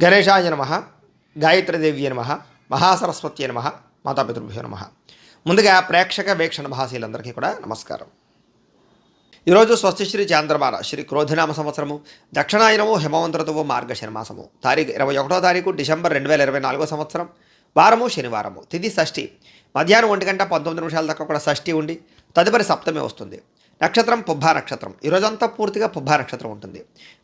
గణేశాయ నమః, గాయత్రీదేవ్యే నమః, మహాసరస్వత్యే నమః, మాతాపితృభ్యో నమః. ముందుగా ప్రేక్షక వీక్షణ భాషలందరికీ కూడా నమస్కారం. ఈరోజు స్వస్తిశ్రీ చాంద్రమాన శ్రీ క్రోధినామ సంవత్సరము దక్షిణాయనము హేమవంత ఋతువు మార్గశిర మాసము తారీఖు 21వ తారీఖు డిసెంబర్ 2024 సంవత్సరం వారము శనివారము తిథి షష్ఠి మధ్యాహ్నం 1:19 దాకా కూడా షష్ఠి ఉండి తదుపరి సప్తమి వస్తుంది. నక్షత్రం పుబ్బా నక్షత్రం. ఈరోజంతా పూర్తిగా పుబ్బా నక్షత్రం ఉంటుంది.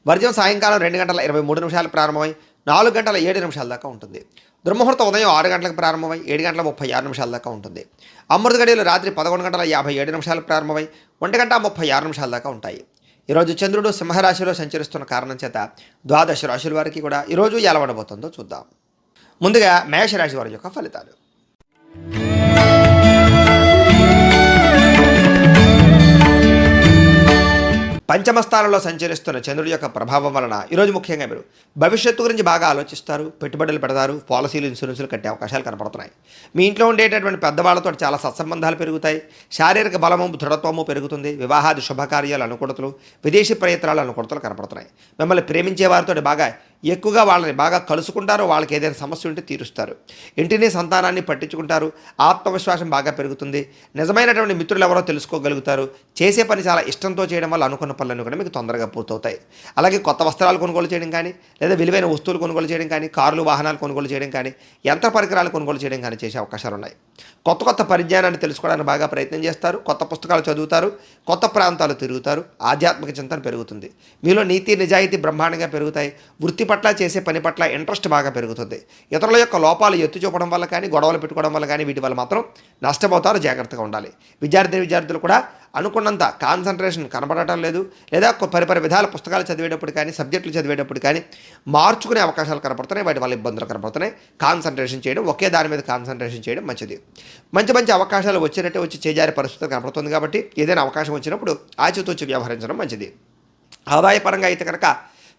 వర్జం సాయంకాలం 2:23 ప్రారంభమై 4:07 దాకా ఉంటుంది. దుర్ముహూర్తం ఉదయం 6 గంటలకు ప్రారంభమై 7:36 దాకా ఉంటుంది. అమృత గడియలు రాత్రి 11:57 ప్రారంభమై 1:36 దాకా ఉంటాయి. ఈరోజు చంద్రుడు సింహరాశిలో సంచరిస్తున్న కారణం చేత ద్వాదశ రాశుల వారికి కూడా ఈరోజు ఎలా ఉండబోతుందో చూద్దాం. ముందుగా మేషరాశి వారి యొక్క ఫలితాలు. పంచమ స్థానంలో సంచరిస్తున్న చంద్రుడి యొక్క ప్రభావం వలన ఈరోజు ముఖ్యంగా మీరు భవిష్యత్తు గురించి బాగా ఆలోచిస్తారు, పెట్టుబడులు పెడతారు, పాలసీలు ఇన్సూరెన్సులు కట్టే అవకాశాలు కనపడుతున్నాయి. మీ ఇంట్లో ఉండేటటువంటి పెద్దవాళ్లతో చాలా సత్సంబంధాలు పెరుగుతాయి. శారీరక బలము దృఢత్వము పెరుగుతుంది. వివాహాది శుభకార్యాలు అనుకూలతలు, విదేశీ ప్రయత్నాలు అనుకూలతలు కనపడుతున్నాయి. మిమ్మల్ని ప్రేమించే వారితో బాగా ఎక్కువగా వాళ్ళని బాగా కలుసుకుంటారు. వాళ్ళకి ఏదైనా సమస్య ఉంటే తీరుస్తారు. ఇంటిని సంతానాన్ని పట్టించుకుంటారు. ఆత్మవిశ్వాసం బాగా పెరుగుతుంది. నిజమైనటువంటి మిత్రులు ఎవరో తెలుసుకోగలుగుతారు. చేసే పని చాలా ఇష్టంతో చేయడం వల్ల అనుకున్న పనులన్నీ కూడా మీకు తొందరగా పూర్తవుతాయి. అలాగే కొత్త వస్త్రాలు కొనుగోలు చేయడం కానీ, లేదా విలువైన వస్తువులు కొనుగోలు చేయడం కానీ, కార్లు వాహనాలు కొనుగోలు చేయడం కానీ, యంత్ర పరికరాలు కొనుగోలు చేయడం కానీ చేసే అవకాశాలు ఉన్నాయి. కొత్త కొత్త పరిజ్ఞానాన్ని తెలుసుకోవడానికి బాగా ప్రయత్నం చేస్తారు. కొత్త పుస్తకాలు చదువుతారు. కొత్త ప్రాంతాలు తిరుగుతారు. ఆధ్యాత్మిక చింతన పెరుగుతుంది. మీలో నీతి నిజాయితీ బ్రహ్మాండంగా పెరుగుతాయి. వృత్తి పట్ల చేసే పని పట్ల ఇంట్రెస్ట్ బాగా పెరుగుతుంది. ఇతరుల యొక్క లోపాలు ఎత్తి చూపడం వల్ల కానీ, గొడవలు పెట్టుకోవడం వల్ల కానీ వీటి వల్ల మాత్రం నష్టపోతారు. జాగ్రత్తగా ఉండాలి. విద్యార్థులు కూడా అనుకున్నంత కాన్సన్ట్రేషన్ కనబడటం లేదు. లేదా పరిపరి విధాల పుస్తకాలు చదివేటప్పుడు కానీ, సబ్జెక్టులు చదివేటప్పుడు కానీ మార్చుకునే అవకాశాలు కనపడుతున్నాయి. వాటి వల్ల ఇబ్బందులు కనపడుతున్నాయి. కాన్సన్ట్రేషన్ చేయడం, ఒకే దాని మీద కాన్సన్ట్రేషన్ చేయడం మంచిది. మంచి అవకాశాలు వచ్చినట్టే వచ్చి చేజారే పరిస్థితి కనపడుతుంది. కాబట్టి ఏదైనా అవకాశం వచ్చినప్పుడు ఆచితూచి వ్యవహరించడం మంచిది. ఆదాయపరంగా అయితే కనుక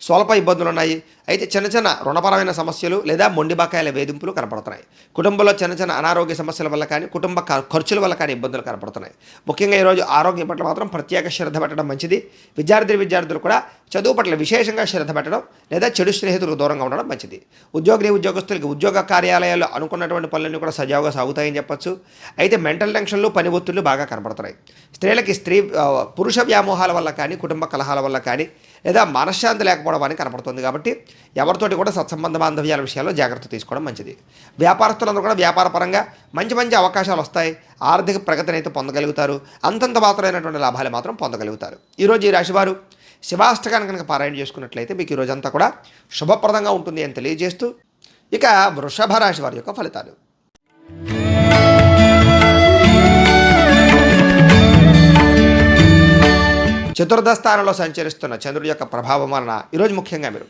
స్వల్ప ఇబ్బందులు ఉన్నాయి. అయితే చిన్న రుణపరమైన సమస్యలు లేదా మొండి బకాయిల వేధింపులు కనపడుతున్నాయి. కుటుంబంలో చిన్న అనారోగ్య సమస్యల వల్ల కానీ, కుటుంబ ఖర్చుల వల్ల కానీ ఇబ్బందులు కనపడుతున్నాయి. ముఖ్యంగా ఈరోజు ఆరోగ్యం పట్ల మాత్రం ప్రత్యేక శ్రద్ధ పెట్టడం మంచిది. విద్యార్థులు కూడా చదువు పట్ల విశేషంగా శ్రద్ధ పెట్టడం లేదా చెడు స్నేహితులకు దూరంగా ఉండడం మంచిది. ఉద్యోగస్తులకి ఉద్యోగ కార్యాలయాల్లో అనుకున్నటువంటి పనులన్నీ కూడా సజావుగా సాగుతాయని చెప్పొచ్చు. అయితే మెంటల్ టెన్షన్లు, పని ఒత్తిళ్లు బాగా కనపడుతున్నాయి. స్త్రీలకి పురుష వ్యామోహాల వల్ల కానీ, కుటుంబ కలహాల వల్ల కానీ, లేదా మనశ్శాంతి లేకపోవడం అని కనపడుతుంది. కాబట్టి ఎవరితోటి కూడా సత్సంబంధ బాంధవ్యాల విషయాల్లో జాగ్రత్త తీసుకోవడం మంచిది. వ్యాపారస్తులందరూ కూడా వ్యాపారపరంగా మంచి అవకాశాలు వస్తాయి. ఆర్థిక ప్రగతిని అయితే పొందగలుగుతారు. అంతంత మాత్రమైనటువంటి లాభాలు మాత్రం పొందగలుగుతారు. ఈరోజు ఈ రాశివారు శివాష్టకాన్ని కనుక పారాయణ చేసుకున్నట్లయితే మీకు ఈ రోజంతా కూడా శుభప్రదంగా ఉంటుంది అని తెలియజేస్తూ, ఇక వృషభ రాశి వారి యొక్క ఫలితాలు. చతుర్థ స్థానంలో సంచరిస్తున్న చంద్రుడి యొక్క ప్రభావం వలన ఈరోజు ముఖ్యంగా మీరు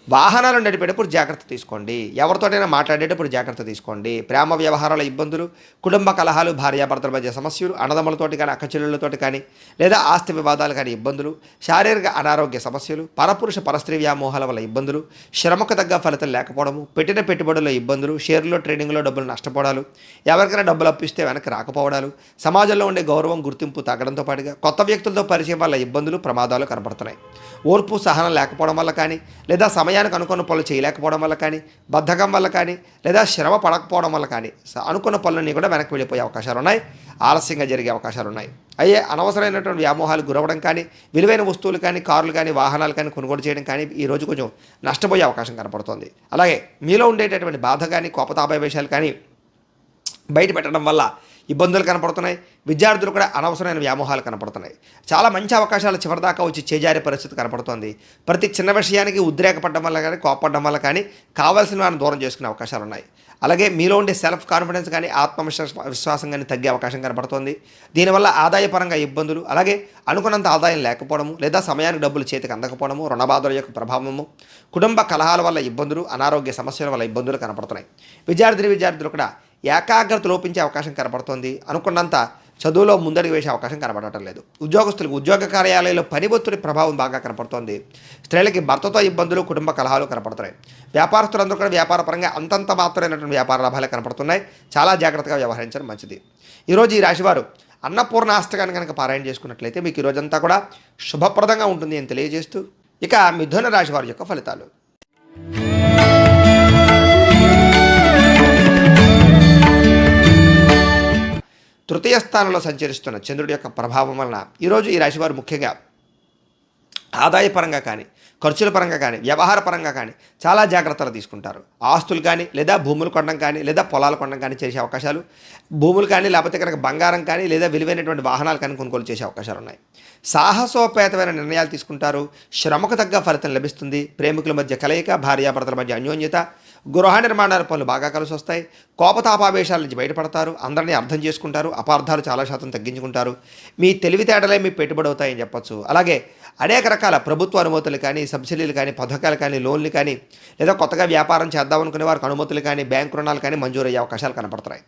వాహనాలు నడిపేటప్పుడు జాగ్రత్త తీసుకోండి. ఎవరితోటైనా మాట్లాడేటప్పుడు జాగ్రత్త తీసుకోండి. ప్రేమ వ్యవహారాల ఇబ్బందులు, కుటుంబ కలహాలు, భార్యాభర్తల మధ్య సమస్యలు, అన్నదమ్ములతోటి కానీ, అక్కచెల్లెళ్ళతోటి కానీ, లేదా ఆస్తి వివాదాలు కానీ ఇబ్బందులు, శారీరక అనారోగ్య సమస్యలు, పరపురుష పరస్త్రీ వ్యామోహాల వల్ల ఇబ్బందులు, శ్రమకు తగ్గ ఫలితం లేకపోవడము, పెట్టిన పెట్టుబడుల్లో ఇబ్బందులు, షేర్లో ట్రేడింగ్లో డబ్బులు నష్టపోవడాలు, ఎవరికైనా డబ్బులు అప్పిస్తే వెనక్కి రాకపోవడాలు, సమాజంలో ఉండే గౌరవం గుర్తింపు తగ్గడంతో పాటుగా కొత్త వ్యక్తులతో పరిచయం వల్ల ఇబ్బందులు, ప్రమాదాలు కనపడుతున్నాయి. ఓర్పు సహనం లేకపోవడం వల్ల కానీ, లేదా సమయానికి అనుకున్న పనులు చేయలేకపోవడం వల్ల కానీ, బద్ధకం వల్ల కానీ, లేదా శ్రమ పడకపోవడం వల్ల కానీ అనుకున్న పనులన్నీ కూడా వెనక్కి వెళ్ళిపోయే అవకాశాలు ఉన్నాయి. ఆలస్యంగా జరిగే అవకాశాలు ఉన్నాయి. అయ్యే అనవసరమైనటువంటి వ్యామోహాలు గురవడం కానీ, విలువైన వస్తువులు కానీ, కార్లు కానీ, వాహనాలు కానీ కొనుగోలు చేయడం కానీ ఈరోజు కొంచెం నష్టపోయే అవకాశం కనపడుతుంది. అలాగే మీలో ఉండేటటువంటి బాధ కానీ, కోపతాపావేశాలు కానీ బయట పెట్టడం వల్ల ఇబ్బందులు కనపడుతున్నాయి. విద్యార్థులు కూడా అనవసరమైన వ్యామోహాలు కనపడుతున్నాయి. చాలా మంచి అవకాశాలు చివరిదాకా వచ్చి చేజారే పరిస్థితి కనపడుతుంది. ప్రతి చిన్న విషయానికి ఉద్రేకపడడం వల్ల కానీ, కోపపడడం వల్ల కానీ కావాల్సిన వారిని దూరం చేసుకునే అవకాశాలు ఉన్నాయి. అలాగే మీలో ఉండే సెల్ఫ్ కాన్ఫిడెన్స్ కానీ, విశ్వాసం కానీ తగ్గే అవకాశం కనపడుతుంది. దీనివల్ల ఆదాయపరంగా ఇబ్బందులు, అలాగే అనుకున్నంత ఆదాయం లేకపోవడము, లేదా సమయానికి డబ్బులు చేతికి అందకపోవడము, రుణబాధల యొక్క ప్రభావము, కుటుంబ కలహాల వల్ల ఇబ్బందులు, అనారోగ్య సమస్యల వల్ల ఇబ్బందులు కనపడుతున్నాయి. విద్యార్థులు కూడా ఏకాగ్రత లోపించే అవకాశం కనపడుతుంది. అనుకున్నంత చదువులో ముందడుగు వేసే అవకాశం కనబడటం లేదు. ఉద్యోగస్తులకు ఉద్యోగ కార్యాలయంలో పని ఒత్తిడి ప్రభావం బాగా కనపడుతోంది. స్త్రీలకి భర్తతో ఇబ్బందులు, కుటుంబ కలహాలు కనపడుతున్నాయి. వ్యాపారస్తులందరూ కూడా వ్యాపారపరంగా అంతంత మాత్రమైనటువంటి వ్యాపార లాభాలు కనపడుతున్నాయి. చాలా జాగ్రత్తగా వ్యవహరించడం మంచిది. ఈరోజు ఈ రాశివారు అన్నపూర్ణాష్టకాన్ని కనుక పారాయణ చేసుకున్నట్లయితే మీకు ఈ రోజంతా కూడా శుభప్రదంగా ఉంటుంది అని తెలియజేస్తూ, ఇక మిథున రాశి వారి యొక్క ఫలితాలు. తృతీయ స్థానంలో సంచరిస్తున్న చంద్రుడి యొక్క ప్రభావం వలన ఈరోజు ఈ రాశివారు ముఖ్యంగా ఆదాయపరంగా కానీ, ఖర్చుల పరంగా కానీ, వ్యవహార పరంగా కానీ చాలా జాగ్రత్తలు తీసుకుంటారు. ఆస్తులు కానీ, లేదా భూములు కొనడం కానీ, లేదా పొలాలు కొనడం కానీ చేసే అవకాశాలు, భూములు కానీ, లేకపోతే కనుక బంగారం కానీ, లేదా విలువైనటువంటి వాహనాలు కానీ కొనుగోలు చేసే అవకాశాలు ఉన్నాయి. సాహసోపేతమైన నిర్ణయాలు తీసుకుంటారు. శ్రమకు తగ్గ ఫలితం లభిస్తుంది. ప్రేమికుల మధ్య కలయిక, భార్యాభర్తల మధ్య అన్యోన్యత, గృహ నిర్మాణాల పనులు బాగా కలిసి వస్తాయి. కోపతాపావేశాల నుంచి బయటపడతారు. అందరినీ అర్థం చేసుకుంటారు. అపార్థాలు చాలా శాతం తగ్గించుకుంటారు. మీ తెలివితేటలే మీ పెట్టుబడి అవుతాయని చెప్పచ్చు. అలాగే అనేక రకాల ప్రభుత్వ అనుమతులు కానీ, సబ్సిడీలు కానీ, పథకాలు కానీ, లోన్లు కానీ, లేదా కొత్తగా వ్యాపారం చేద్దామనుకునే వారికి అనుమతులు కానీ, బ్యాంకు రుణాలు కానీ మంజూరయ్యే అవకాశాలు కనపడుతున్నాయి.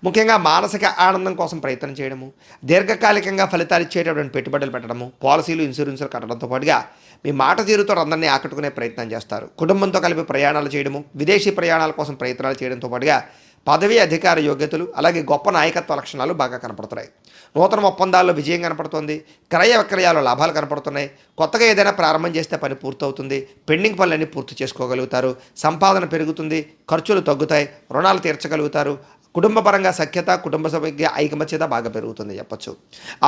ముఖ్యంగా మానసిక ఆనందం కోసం ప్రయత్నం చేయడము, దీర్ఘకాలికంగా ఫలితాలు ఇచ్చేటటువంటి పెట్టుబడులు పెట్టడము, పాలసీలు, ఇన్సూరెన్సులు కట్టడంతో పాటుగా మీ మాట తీరుతో అందరినీ ఆకట్టుకునే ప్రయత్నం చేస్తారు. కుటుంబంతో కలిపి ప్రయాణాలు చేయడము, విదేశీ ప్రయాణాల కోసం ప్రయత్నాలు చేయడంతో పాటుగా పదవి, అధికార యోగ్యతలు, అలాగే గొప్ప నాయకత్వ లక్షణాలు బాగా కనపడుతున్నాయి. నూతన ఒప్పందాల్లో విజయం కనపడుతుంది. క్రయ విక్రయాల్లో లాభాలు కనపడుతున్నాయి. కొత్తగా ఏదైనా ప్రారంభం చేస్తే పని పూర్తవుతుంది. పెండింగ్ పనులన్నీ పూర్తి చేసుకోగలుగుతారు. సంపాదన పెరుగుతుంది. ఖర్చులు తగ్గుతాయి. రుణాలు తీర్చగలుగుతారు. కుటుంబపరంగా సఖ్యత, కుటుంబ సభ్య ఐకమత్యత బాగా పెరుగుతుంది చెప్పచ్చు.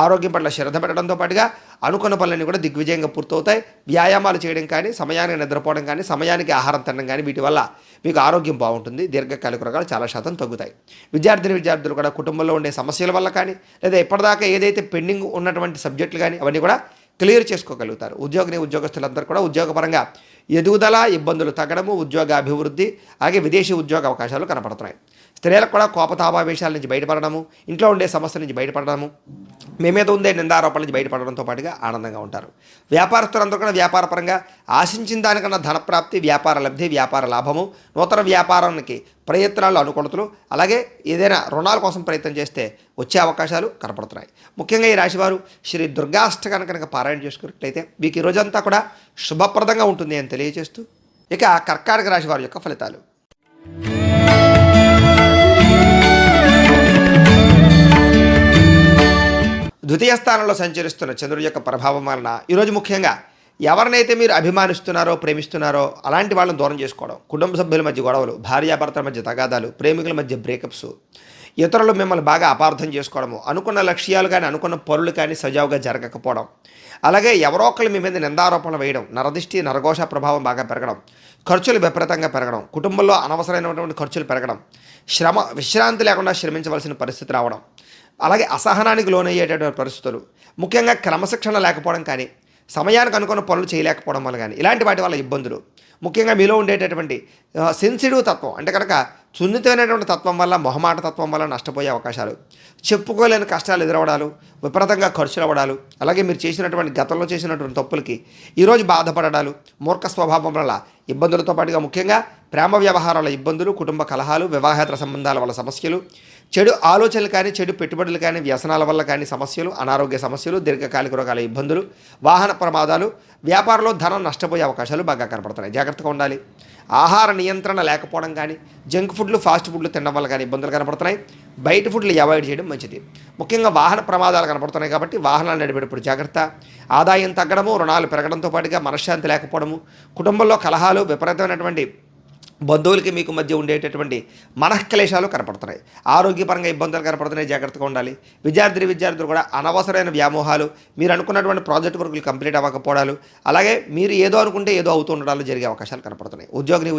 ఆరోగ్యం పట్ల శ్రద్ధ పెట్టడంతో పాటుగా అనుకున్న పనులన్నీ కూడా దిగ్విజయంగా పూర్తవుతాయి. వ్యాయామాలు చేయడం కానీ, సమయానికి నిద్రపోవడం కానీ, సమయానికి ఆహారం తినడం కానీ వీటి వల్ల మీకు ఆరోగ్యం బాగుంటుంది. దీర్ఘకాలిక రోగాలు చాలా శాతం తగ్గుతాయి. విద్యార్థులు కూడా కుటుంబంలో ఉండే సమస్యల వల్ల కానీ, లేదా ఇప్పటిదాకా ఏదైతే పెండింగ్ ఉన్నటువంటి సబ్జెక్టులు కానీ అవన్నీ కూడా క్లియర్ చేసుకోగలుగుతారు. ఉద్యోగస్తులందరూ కూడా ఉద్యోగపరంగా ఎదుగుదల, ఇబ్బందులు తగ్గడము, ఉద్యోగ అభివృద్ధి, అలాగే విదేశీ ఉద్యోగ అవకాశాలు కనపడుతున్నాయి. స్త్రీలకు కూడా కోపతాపావేశాల నుంచి బయటపడడము, ఇంట్లో ఉండే సమస్యల నుంచి బయటపడడము, మీ మీద ఉండే నిందారోపణల నుంచి బయటపడడంతో పాటుగా ఆనందంగా ఉంటారు. వ్యాపారస్తులందరూ కూడా వ్యాపారపరంగా ఆశించిన దానికన్నా ధనప్రాప్తి, వ్యాపార లబ్ధి, వ్యాపార లాభము, నూతన వ్యాపారానికి ప్రయత్నాలు, అనుకూలతలు, అలాగే ఏదైనా రుణాల కోసం ప్రయత్నం చేస్తే వచ్చే అవకాశాలు కనపడుతున్నాయి. ముఖ్యంగా ఈ రాశివారు శ్రీ దుర్గాష్టకాన్ని కనుక పారాయణ చేసుకున్నట్లయితే మీకు ఈ రోజంతా కూడా శుభప్రదంగా ఉంటుంది అని తెలియజేస్తూ ఇక కర్కాటక రాశి వారి యొక్క ఫలితాలు. ద్వితీయ స్థానంలో సంచరిస్తున్న చంద్రుడి యొక్క ప్రభావం వలన ఈరోజు ముఖ్యంగా ఎవరినైతే మీరు అభిమానిస్తున్నారో, ప్రేమిస్తున్నారో అలాంటి వాళ్ళని దూరం చేసుకోవడం, కుటుంబ సభ్యుల మధ్య గొడవలు, భార్యాభర్తల మధ్య తగాదాలు, ప్రేమికుల మధ్య బ్రేకప్స్, ఇతరులు మిమ్మల్ని బాగా అపార్థం చేసుకోవడము, అనుకున్న లక్ష్యాలు కానీ, అనుకున్న పనులు కానీ సజావుగా జరగకపోవడం, అలాగే ఎవరో ఒకళ్ళు మీ మీద నిందారోపణలు వేయడం, నరదిష్టి, నరఘోష ప్రభావం బాగా పెరగడం, ఖర్చులు విపరీతంగా పెరగడం, కుటుంబంలో అనవసరమైనటువంటి ఖర్చులు పెరగడం, విశ్రాంతి లేకుండా శ్రమించవలసిన పరిస్థితి రావడం, అలాగే అసహనానికి లోనయ్యేటటువంటి పరిస్థితులు, ముఖ్యంగా క్రమశిక్షణ లేకపోవడం కానీ, సమయానికి అనుకున్న పనులు చేయలేకపోవడం వల్ల కానీ ఇలాంటి వాటి వల్ల ఇబ్బందులు, ముఖ్యంగా మీలో ఉండేటటువంటి సెన్సిటివ్ తత్వం అంటే కనుక సున్నితమైనటువంటి తత్వం వల్ల, మొహమాట తత్వం వల్ల నష్టపోయే అవకాశాలు, చెప్పుకోలేని కష్టాలు ఎదురవడాలు, విపరీతంగా ఖర్చులు అవ్వడాలు, అలాగే మీరు చేసినటువంటి గతంలో చేసినటువంటి తప్పులకి ఈరోజు బాధపడడాలు, మూర్ఖ స్వభావం వల్ల ఇబ్బందులతో పాటుగా ముఖ్యంగా ప్రేమ వ్యవహారాల ఇబ్బందులు, కుటుంబ కలహాలు, వివాహేతర సంబంధాల వల్ల సమస్యలు, చెడు ఆలోచనలు కానీ, చెడు పెట్టుబడులు కానీ, వ్యసనాల వల్ల కానీ సమస్యలు, అనారోగ్య సమస్యలు, దీర్ఘకాలిక రోగాల ఇబ్బందులు, వాహన ప్రమాదాలు, వ్యాపారంలో ధనం నష్టపోయే అవకాశాలు బాగా కనపడుతున్నాయి. జాగ్రత్తగా ఉండాలి. ఆహార నియంత్రణ లేకపోవడం కానీ, జంక్ ఫుడ్లు, ఫాస్ట్ ఫుడ్లు తినడం వల్ల కానీ ఇబ్బందులు కనపడుతున్నాయి. బయట ఫుడ్లు అవాయిడ్ చేయడం మంచిది. ముఖ్యంగా వాహన ప్రమాదాలు కనపడుతున్నాయి కాబట్టి వాహనాలు నడిపేటప్పుడు జాగ్రత్త. ఆదాయం తగ్గడము, రుణాలు పెరగడంతో పాటుగా మనశ్శాంతి లేకపోవడము, కుటుంబంలో కలహాలు, విపరీతమైనటువంటి బంధువులకి మీకు మధ్య ఉండేటటువంటి మనఃక్లేశాలు కనపడుతున్నాయి. ఆరోగ్యపరంగా ఇబ్బందులు కనపడుతున్నాయి. జాగ్రత్తగా ఉండాలి. విద్యార్థులు కూడా అనవసరమైన వ్యామోహాలు, మీరు అనుకున్నటువంటి ప్రాజెక్ట్ వర్కులు కంప్లీట్ అవ్వకపోవడాలు, అలాగే మీరు ఏదో అనుకుంటే ఏదో అవుతూ ఉండడాలు జరిగే అవకాశాలు కనపడుతున్నాయి.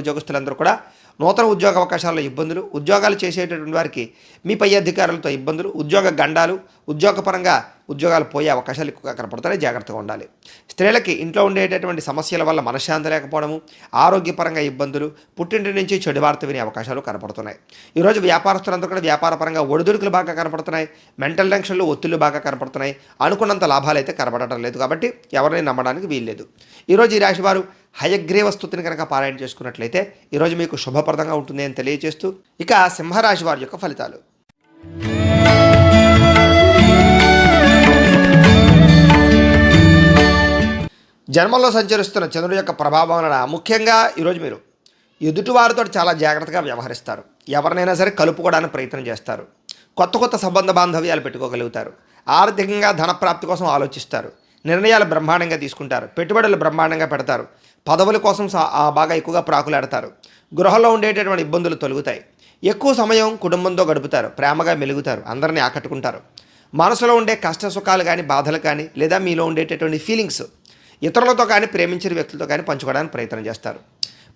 ఉద్యోగస్తులందరూ కూడా నూతన ఉద్యోగ అవకాశాల్లో ఇబ్బందులు, ఉద్యోగాలు చేసేటటువంటి వారికి మీ పై అధికారులతో ఇబ్బందులు, ఉద్యోగ గండాలు, ఉద్యోగపరంగా ఉద్యోగాలు పోయే అవకాశాలు ఎక్కువగా కనపడుతున్నాయి. జాగ్రత్తగా ఉండాలి. స్త్రీలకి ఇంట్లో ఉండేటటువంటి సమస్యల వల్ల మనశ్శాంతి లేకపోవడము, ఆరోగ్యపరంగా ఇబ్బందులు, పుట్టింటి నుంచి చెడు వార్త వినే అవకాశాలు కనపడుతున్నాయి. ఈరోజు వ్యాపారస్తులందరూ కూడా వ్యాపారపరంగా ఒడిదుడుకులు బాగా కనపడుతున్నాయి. మెంటల్ టెన్షన్లు, ఒత్తిళ్లు బాగా కనపడుతున్నాయి. అనుకున్నంత లాభాలు అయితే కనపడటం లేదు కాబట్టి ఎవరిని నమ్మడానికి వీల్లేదు. ఈరోజు ఈ రాశి వారు హయగ్రీవ స్తుతిని కనుక పారాయణ చేసుకున్నట్లయితే ఈరోజు మీకు శుభప్రదంగా ఉంటుంది అని తెలియజేస్తూ ఇక సింహరాశి వారి యొక్క ఫలితాలు. జన్మంలో సంచరిస్తున్న చంద్రుడి యొక్క ప్రభావం వలన ముఖ్యంగా ఈరోజు మీరు ఎదుటివారితో చాలా జాగ్రత్తగా వ్యవహరిస్తారు. ఎవరినైనా సరే కలుపుకోవడానికి ప్రయత్నం చేస్తారు. కొత్త సంబంధ బాంధవ్యాలు పెట్టుకోగలుగుతారు. ఆర్థికంగా ధనప్రాప్తి కోసం ఆలోచిస్తారు. నిర్ణయాలు బ్రహ్మాండంగా తీసుకుంటారు. పెట్టుబడులు బ్రహ్మాండంగా పెడతారు. పదవుల కోసం బాగా ఎక్కువగా ప్రాకులాడతారు. గృహంలో ఉండేటటువంటి ఇబ్బందులు తొలగుతాయి. ఎక్కువ సమయం కుటుంబంతో గడుపుతారు, ప్రేమగా మెలుగుతారు, అందరినీ ఆకట్టుకుంటారు. మనసులో ఉండే కష్ట సుఖాలు కానీ, బాధలు కానీ, లేదా మీలో ఉండేటటువంటి ఫీలింగ్స్ ఇతరులతో కానీ, ప్రేమించిన వ్యక్తులతో కానీ పంచుకోవడానికి ప్రయత్నం చేస్తారు.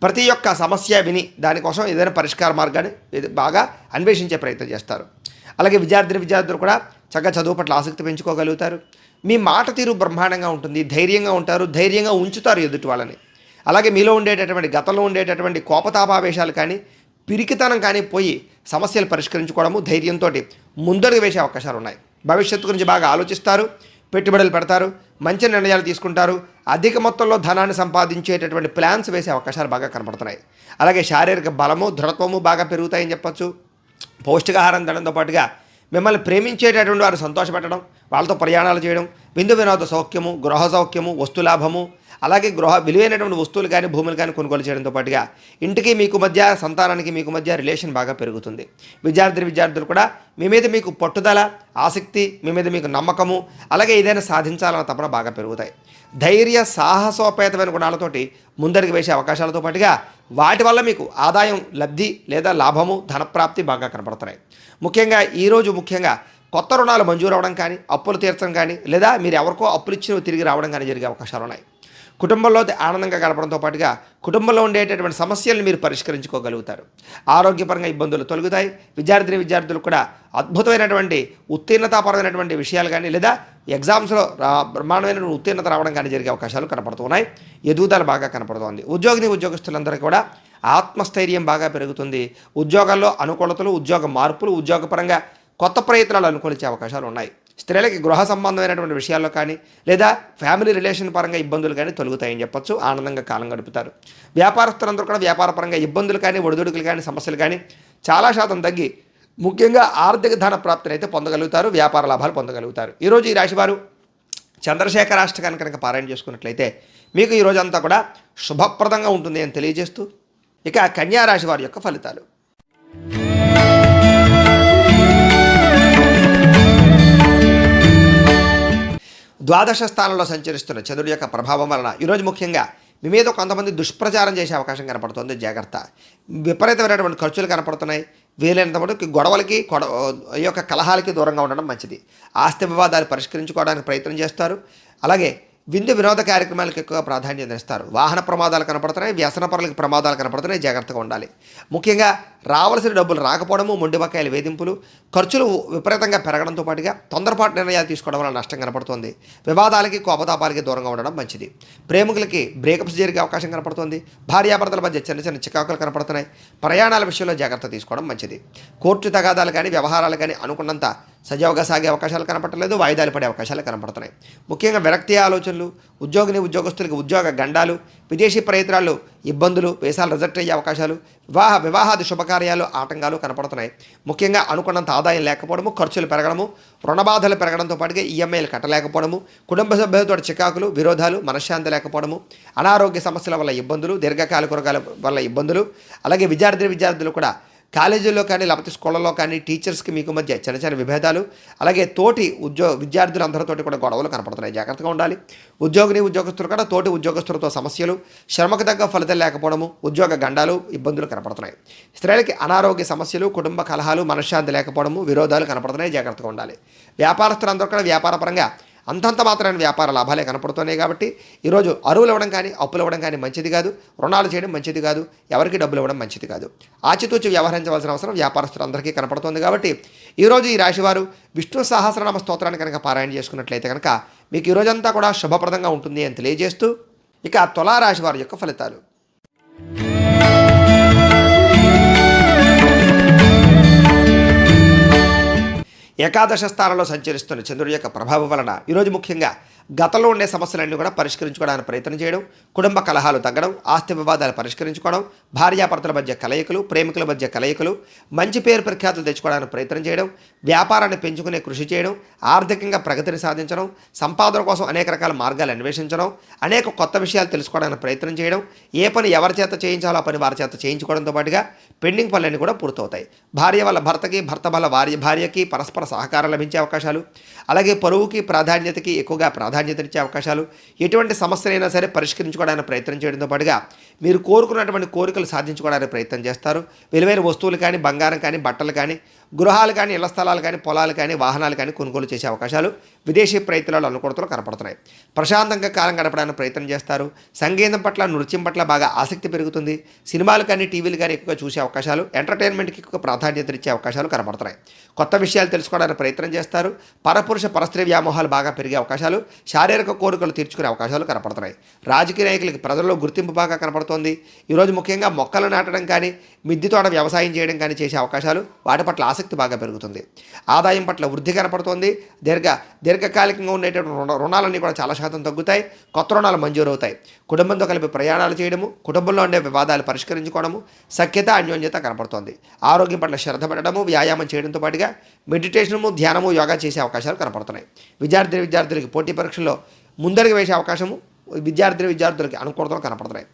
ప్రతి ఒక్క సమస్య విని దానికోసం ఏదైనా పరిష్కార మార్గాన్ని బాగా అన్వేషించే ప్రయత్నం చేస్తారు. అలాగే విద్యార్థులు కూడా చక్కగా చదువు పట్ల ఆసక్తి పెంచుకోగలుగుతారు. మీ మాట తీరు బ్రహ్మాండంగా ఉంటుంది, ధైర్యంగా ఉంటారు, ధైర్యంగా ఉంచుతారు ఎదుటి వాళ్ళని. అలాగే మీలో ఉండేటటువంటి గతంలో ఉండేటటువంటి కోపతాపావేశాలు కానీ, పిరికితనం కానీ పోయి సమస్యలు పరిష్కరించుకోవడము, ధైర్యంతో ముందడుగు వేసే అవకాశాలు ఉన్నాయి. భవిష్యత్తు గురించి బాగా ఆలోచిస్తారు, పెట్టుబడులు పెడతారు, మంచి నిర్ణయాలు తీసుకుంటారు, అధిక మొత్తంలో ధనాన్ని సంపాదించేటటువంటి ప్లాన్స్ వేసే అవకాశాలు బాగా కనపడుతున్నాయి. అలాగే శారీరక బలము, దృఢత్వము బాగా పెరుగుతాయని చెప్పచ్చు. పౌష్టికాహారం తినడంతో పాటుగా మిమ్మల్ని ప్రేమించేటటువంటి వారు సంతోషపెట్టడం, వాళ్ళతో ప్రయాణాలు చేయడం, విందు వినోద సౌఖ్యము, గృహ సౌఖ్యము, వస్తులాభము, అలాగే విలువైనటువంటి వస్తువులు కానీ, భూములు కానీ కొనుగోలు చేయడంతో పాటుగా ఇంటికి మీకు మధ్య, సంతానానికి మీకు మధ్య రిలేషన్ బాగా పెరుగుతుంది. విద్యార్థులు కూడా మీ మీద మీకు పట్టుదల, ఆసక్తి, మీ మీద మీకు నమ్మకము, అలాగే ఏదైనా సాధించాలన్న తపన బాగా పెరుగుతాయి. ధైర్య సాహసోపేతమైన గుణాలతోటి ముందరికి వేసే అవకాశాలతో పాటుగా వాటి వల్ల మీకు ఆదాయం, లబ్ధి లేదా లాభము, ధనప్రాప్తి బాగా కనపడుతున్నాయి. ఈరోజు ముఖ్యంగా కొత్త రుణాలు మంజూరు అవ్వడం కానీ, అప్పులు తీర్చడం కానీ, లేదా మీరు ఎవరికో అప్పులు ఇచ్చినవి తిరిగి రావడం కానీ జరిగే అవకాశాలు ఉన్నాయి. కుటుంబంలో ఆనందంగా గడపడంతో పాటుగా కుటుంబంలో ఉండేటటువంటి సమస్యలను మీరు పరిష్కరించుకోగలుగుతారు. ఆరోగ్యపరంగా ఇబ్బందులు తొలగుతాయి. విద్యార్థులు కూడా అద్భుతమైనటువంటి ఉత్తీర్ణతాపరమైనటువంటి విషయాలు కానీ, లేదా ఎగ్జామ్స్లో బ్రహ్మాండమైన ఉత్తీర్ణత రావడం కానీ జరిగే అవకాశాలు కనపడుతున్నాయి. ఎదుగుదల బాగా కనపడుతోంది. ఉద్యోగస్తులందరికీ కూడా ఆత్మస్థైర్యం బాగా పెరుగుతుంది. ఉద్యోగాల్లో అనుకూలతలు, ఉద్యోగ మార్పులు, ఉద్యోగపరంగా కొత్త ప్రయత్నాలు అనుకూలించే అవకాశాలు ఉన్నాయి. స్త్రీలకి గృహ సంబంధమైనటువంటి విషయాల్లో కానీ, లేదా ఫ్యామిలీ రిలేషన్ పరంగా ఇబ్బందులు కానీ తొలగుతాయని చెప్పొచ్చు. ఆనందంగా కాలం గడుపుతారు. వ్యాపారస్తులందరూ కూడా వ్యాపారపరంగా ఇబ్బందులు కానీ, ఒడిదుడుకులు కానీ, సమస్యలు కానీ చాలా శాతం తగ్గి ముఖ్యంగా ఆర్థిక ధన ప్రాప్తిని అయితే పొందగలుగుతారు, వ్యాపార లాభాలు పొందగలుగుతారు. ఈరోజు ఈ రాశివారు చంద్రశేఖరాష్టకాన్ని కనుక పారాయణ చేసుకున్నట్లయితే మీకు ఈ రోజంతా కూడా శుభప్రదంగా ఉంటుంది అని తెలియజేస్తూ, ఇక కన్యా రాశి వారి యొక్క ఫలితాలు. ద్వాదశ స్థానంలో సంచరిస్తున్న చంద్రుడి యొక్క ప్రభావం వలన ఈరోజు ముఖ్యంగా మీ మీద కొంతమంది దుష్ప్రచారం చేసే అవకాశం కనపడుతుంది. జాగ్రత్త. విపరీతమైనటువంటి ఖర్చులు కనపడుతున్నాయి. వీలైనంత మటుకు గొడవలకి, ఈ యొక్క కలహాలకి దూరంగా ఉండడం మంచిది. ఆస్తి వివాదాలు పరిష్కరించుకోవడానికి ప్రయత్నం చేస్తారు. అలాగే విందు వినోద కార్యక్రమాలకు ఎక్కువగా ప్రాధాన్యత ఇస్తారు. వాహన ప్రమాదాలు కనపడుతున్నాయి, వ్యసనపరులకు ప్రమాదాలు కనపడుతున్నాయి. జాగ్రత్తగా ఉండాలి. ముఖ్యంగా రావాల్సిన డబ్బులు రాకపోవడము, మొండి బకాయిల వేధింపులు, ఖర్చులు విపరీతంగా పెరగడంతో పాటుగా తొందరపాటు నిర్ణయాలు తీసుకోవడం వల్ల నష్టం కనపడుతుంది. వివాదాలకి, కోపతాపాలకి దూరంగా ఉండడం మంచిది. ప్రేమికులకి బ్రేకప్స్ జరిగే అవకాశం కనపడుతుంది. భార్యాభర్తల మధ్య చిన్న చికాకులు కనపడుతున్నాయి. ప్రయాణాల విషయంలో జాగ్రత్త తీసుకోవడం మంచిది. కోర్టు తగాదాలు కానీ, వ్యవహారాలు కానీ అనుకున్నంత సజావుగా సాగే అవకాశాలు కనపడలేదు. వాయిదాలు పడే అవకాశాలు కనపడుతున్నాయి. ముఖ్యంగా విరక్తి ఆలోచనలు, ఉద్యోగులకు ఉద్యోగ గండాలు, విదేశీ ప్రయత్నాలు, ఇబ్బందులు, వీసాలు రిజెక్ట్ అయ్యే అవకాశాలు, వివాహాది శుభకార్యాలు, ఆటంకాలు కనపడుతున్నాయి. ముఖ్యంగా అనుకున్నంత ఆదాయం లేకపోవడము, ఖర్చులు పెరగడము, రుణబాధలు పెరగడంతో పాటుగా ఈఎంఐలు కట్టలేకపోవడము, కుటుంబ సభ్యులతో చికాకులు, విరోధాలు, మనశ్శాంతి లేకపోవడము, అనారోగ్య సమస్యల వల్ల ఇబ్బందులు, దీర్ఘకాలిక రోగాల వల్ల ఇబ్బందులు, అలాగే విద్యార్థులు కూడా కాలేజీల్లో కానీ, లేకపోతే స్కూళ్ళలో కానీ టీచర్స్కి మీకు మధ్య చిన్న విభేదాలు, అలాగే తోటి విద్యార్థులందరితోటి కూడా గొడవలు కనపడుతున్నాయి. జాగ్రత్తగా ఉండాలి. ఉద్యోగస్తులు కూడా తోటి ఉద్యోగస్తులతో సమస్యలు, శ్రమకు తగ్గ ఫలితం లేకపోవడము, ఉద్యోగ గండాలు, ఇబ్బందులు కనపడుతున్నాయి. స్త్రీలకి అనారోగ్య సమస్యలు, కుటుంబ కలహాలు, మనశ్శాంతి లేకపోవడము, విరోధాలు కనపడుతున్నాయి. జాగ్రత్తగా ఉండాలి. వ్యాపారస్తులందరూ కూడా వ్యాపారపరంగా అంతంత మాత్రమైన వ్యాపార లాభాలే కనపడుతున్నాయి. కాబట్టి ఈరోజు అరువులు ఇవ్వడం కానీ, అప్పులు ఇవ్వడం కానీ మంచిది కాదు. రుణాలు చేయడం మంచిది కాదు. ఎవరికి డబ్బులు ఇవ్వడం మంచిది కాదు. ఆచితూచి వ్యవహరించవలసిన అవసరం వ్యాపారస్తులందరికీ కనపడుతుంది. కాబట్టి ఈరోజు ఈ రాశివారు విష్ణు సహస్రనామ స్తోత్రాన్ని కనుక పారాయణ చేసుకున్నట్లయితే కనుక మీకు ఈ రోజంతా కూడా శుభప్రదంగా ఉంటుంది అని తెలియజేస్తూ, ఇక తులారాశి వారి యొక్క ఫలితాలు. ఏకాదశ స్థానంలో సంచరిస్తున్న చంద్రుడి యొక్క ప్రభావం వలన ఈరోజు ముఖ్యంగా గతంలో ఉండే సమస్యలన్నీ కూడా పరిష్కరించుకోవడానికి ప్రయత్నం చేయడం, కుటుంబ కలహాలు తగ్గడం, ఆస్తి వివాదాలు పరిష్కరించుకోవడం, భార్యాభర్తల మధ్య కలయికలు, ప్రేమికుల మధ్య కలయికలు, మంచి పేరు ప్రఖ్యాతులు తెచ్చుకోవడానికి ప్రయత్నం చేయడం, వ్యాపారాన్ని పెంచుకునే కృషి చేయడం, ఆర్థికంగా ప్రగతిని సాధించడం, సంపాదన కోసం అనేక రకాల మార్గాలు అన్వేషించడం, అనేక కొత్త విషయాలు తెలుసుకోవడానికి ప్రయత్నం చేయడం, ఏ పని ఎవరి చేత చేయించాలో ఆ పని వారి చేత చేయించుకోవడంతో పాటుగా పెండింగ్ పనులన్నీ కూడా పూర్తవుతాయి. భార్య వల్ల భర్తకి, భర్త వల్ల భార్యకి పరస్పర సహకారం లభించే అవకాశాలు, అలాగే పరువుకి, ప్రాధాన్యతకి ఎక్కువగా ప్రాధాన్యత ప్రాధాన్యతనిచ్చే అవకాశాలు, ఎటువంటి సమస్యనైనా సరే పరిష్కరించుకోవడానికి ప్రయత్నం చేయడంతో పాటుగా మీరు కోరుకున్నటువంటి కోరికలు సాధించుకోవడానికి ప్రయత్నం చేస్తారు. విలువైన వస్తువులు కానీ, బంగారం కానీ, బట్టలు కానీ, గృహాలు కానీ, ఇళ్ల స్థలాలు కానీ, పొలాలు కానీ, వాహనాలు కానీ కొనుగోలు చేసే అవకాశాలు, విదేశీ ప్రయత్నాలు అనుకూలతలు కనపడుతున్నాయి. ప్రశాంతంగా కాలం గడపడానికి ప్రయత్నం చేస్తారు. సంగీతం పట్ల, నృత్యం పట్ల బాగా ఆసక్తి పెరుగుతుంది. సినిమాలు కానీ, టీవీలు కానీ ఎక్కువగా చూసే అవకాశాలు, ఎంటర్టైన్మెంట్కి ఎక్కువ ప్రాధాన్యతనిచ్చే అవకాశాలు కనపడుతున్నాయి. కొత్త విషయాలు తెలుసుకోవడానికి ప్రయత్నం చేస్తారు. పరపురుష పరస్త్రీ వ్యామోహాలు బాగా పెరిగే అవకాశాలు, శారీరక కోరికలు తీర్చుకునే అవకాశాలు కనపడుతున్నాయి. రాజకీయ నాయకులకి ప్రజల్లో గుర్తింపు బాగా కనపడుతోంది. ఈరోజు ముఖ్యంగా మొక్కలు నాటడం కానీ, మిద్దె తోట వ్యవసాయం చేయడం కానీ చేసే అవకాశాలు, వాటి పట్ల ఆసక్తి బాగా పెరుగుతుంది. ఆదాయం పట్ల వృద్ధి కనపడుతోంది. దీర్ఘకాలికంగా ఉండేటువంటి రుణాలన్నీ కూడా చాలా శాతం తగ్గుతాయి. కొత్త రుణాలు మంజూరు అవుతాయి. కుటుంబంతో కలిపి ప్రయాణాలు చేయడము, కుటుంబంలో ఉండే వివాదాలు పరిష్కరించుకోవడము, సఖ్యత, అన్యోన్యత కనపడుతోంది. ఆరోగ్యం పట్ల శ్రద్ధ పెట్టడము, వ్యాయామం చేయడంతో పాటుగా మెడిటేషను, ధ్యానము, యోగా చేసే అవకాశాలు కనపడుతున్నాయి. విద్యార్థులకి పోటీ పరీక్షల్లో ముందడుగు వేసే అవకాశము, విద్యార్థులకి అనుకూలతలు కనపడుతున్నాయి.